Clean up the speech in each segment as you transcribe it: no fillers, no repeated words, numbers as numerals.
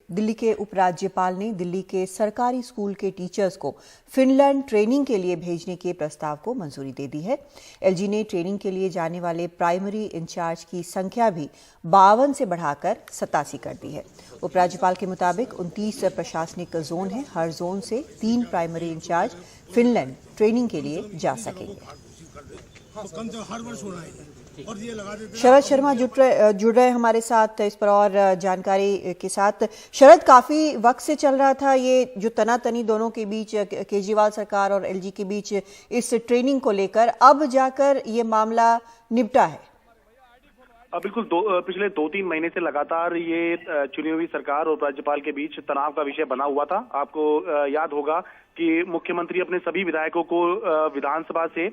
दिल्ली के उपराज्यपाल ने दिल्ली के सरकारी स्कूल के टीचर्स को फिनलैंड ट्रेनिंग के लिए भेजने के प्रस्ताव को मंजूरी दे दी है। एलजी ने ट्रेनिंग के लिए जाने वाले प्राइमरी इंचार्ज की संख्या भी 52 से बढ़ाकर 87 कर दी है। उपराज्यपाल के मुताबिक 29 प्रशासनिक जोन हैं। हर जोन से 3 प्राइमरी इंचार्ज फिनलैंड ट्रेनिंग के लिए जा सकेंगे। शरद शर्मा जुड़ रहे हमारे साथ इस पर और जानकारी के साथ। शरद, काफी वक्त से चल रहा था ये जो तनातनी दोनों के बीच, केजरीवाल सरकार और एलजी के बीच इस ट्रेनिंग को लेकर, अब जाकर ये मामला निपटा है। बिल्कुल पिछले 2-3 महीने से लगातार ये चुनी हुई सरकार और राज्यपाल के बीच तनाव का विषय बना हुआ था। आपको याद होगा कि मुख्यमंत्री अपने सभी विधायकों को विधानसभा से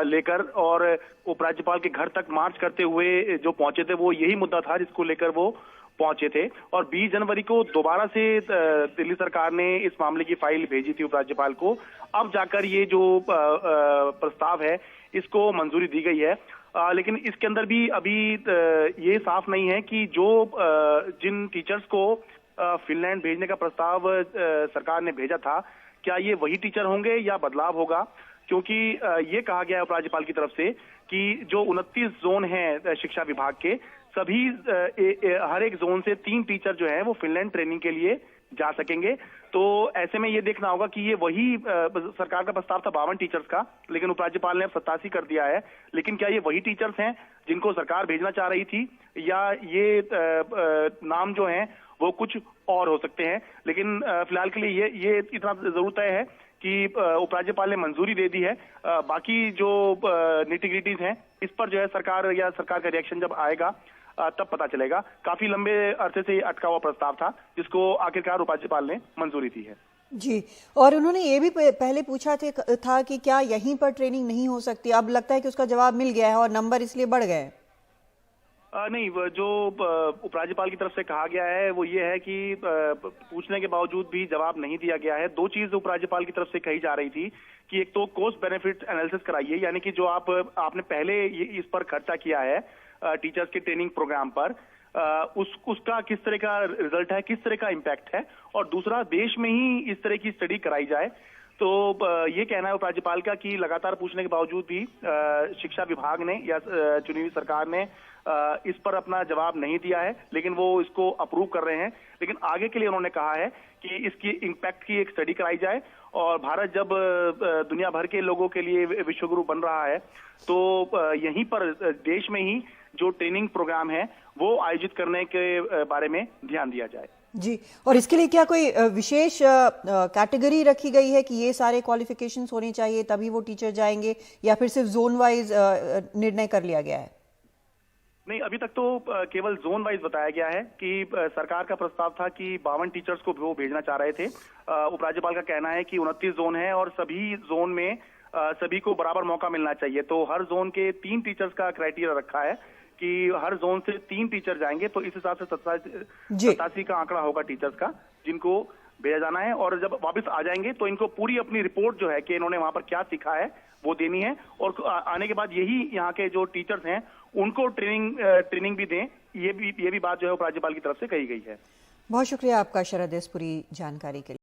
लेकर और उपराज्यपाल के घर तक मार्च करते हुए जो पहुंचे थे, वो यही मुद्दा था जिसको लेकर वो पहुंचे थे। और 20 जनवरी को दोबारा से दिल्ली सरकार ने इस मामले की फाइल भेजी थी उपराज्यपाल को। अब जाकर ये जो प्रस्ताव है इसको मंजूरी दी गई है। लेकिन इसके अंदर भी अभी ये साफ नहीं है कि जो जिन टीचर्स को फिनलैंड भेजने का प्रस्ताव सरकार ने भेजा था, क्या ये वही टीचर होंगे या बदलाव होगा, क्योंकि ये कहा गया है उपराज्यपाल की तरफ से कि जो 29 जोन हैं शिक्षा विभाग के, सभी हर एक जोन से 3 टीचर जो हैं वो फिनलैंड ट्रेनिंग के लिए जा सकेंगे। तो ऐसे में ये देखना होगा कि ये वही सरकार का प्रस्ताव था 52 टीचर्स का, लेकिन उपराज्यपाल ने अब 87 कर दिया है। लेकिन क्या ये वही टीचर्स हैं जिनको सरकार भेजना चाह रही थी, या ये नाम जो हैं वो कुछ और हो सकते हैं। लेकिन फिलहाल के लिए ये इतना जरूर तय है कि उपराज्यपाल ने मंजूरी दे दी है। बाकी जो निटी-ग्रिटीज हैं इस पर जो है सरकार का रिएक्शन जब आएगा तब पता चलेगा। काफी लंबे अरसे से अटका हुआ प्रस्ताव था जिसको आखिरकार उपराज्यपाल ने मंजूरी दी है। जी, और उन्होंने ये भी पहले पूछा था कि क्या यहीं पर ट्रेनिंग नहीं हो सकती। अब लगता है कि उसका जवाब मिल गया है और नंबर इसलिए बढ़ गए हैं। नहीं, जो उपराज्यपाल की तरफ से कहा गया है वो ये है कि पूछने के बावजूद भी जवाब नहीं दिया गया है। 2 चीज उपराज्यपाल की तरफ से कही जा रही थी कि एक तो कॉस्ट बेनिफिट एनालिसिस कराइए, यानी कि जो आपने पहले इस पर खर्चा किया है टीचर्स के ट्रेनिंग प्रोग्राम पर, उसका किस तरह का रिजल्ट है, किस तरह का इम्पैक्ट है, और दूसरा देश में ही इस तरह की स्टडी कराई जाए। तो ये कहना है उपराज्यपाल का कि लगातार पूछने के बावजूद भी शिक्षा विभाग ने या चुनी हुई सरकार ने इस पर अपना जवाब नहीं दिया है, लेकिन वो इसको अप्रूव कर रहे हैं। लेकिन आगे के लिए उन्होंने कहा है कि इसकी इम्पैक्ट की एक स्टडी कराई जाए, और भारत जब दुनिया भर के लोगों के लिए विश्वगुरु बन रहा है तो यहीं पर देश में ही जो ट्रेनिंग प्रोग्राम है वो आयोजित करने के बारे में ध्यान दिया जाए। जी, और इसके लिए क्या कोई विशेष कैटेगरी रखी गई है कि ये सारे क्वालिफिकेशंस होने चाहिए तभी वो टीचर जाएंगे, या फिर सिर्फ जोन वाइज निर्णय कर लिया गया है? नहीं, अभी तक तो केवल जोन वाइज बताया गया है कि सरकार का प्रस्ताव था कि 52 टीचर्स को वो भेजना चाह रहे थे। उपराज्यपाल का कहना है कि 29 जोन है और सभी जोन में सभी को बराबर मौका मिलना चाहिए। तो हर जोन के 3 टीचर्स का क्राइटेरिया रखा है कि हर जोन से 3 टीचर जाएंगे। तो इस हिसाब से 87 का आंकड़ा होगा टीचर्स का जिनको भेजा जाना है। और जब वापस आ जाएंगे तो इनको पूरी अपनी रिपोर्ट जो है कि इन्होंने वहां पर क्या सीखा है वो देनी है, और आने के बाद यही यहाँ के जो टीचर्स हैं उनको ट्रेनिंग भी दें। ये भी बात जो है उपराज्यपाल की तरफ से कही गई है। बहुत शुक्रिया आपका शरद, इस पूरी जानकारी के लिए।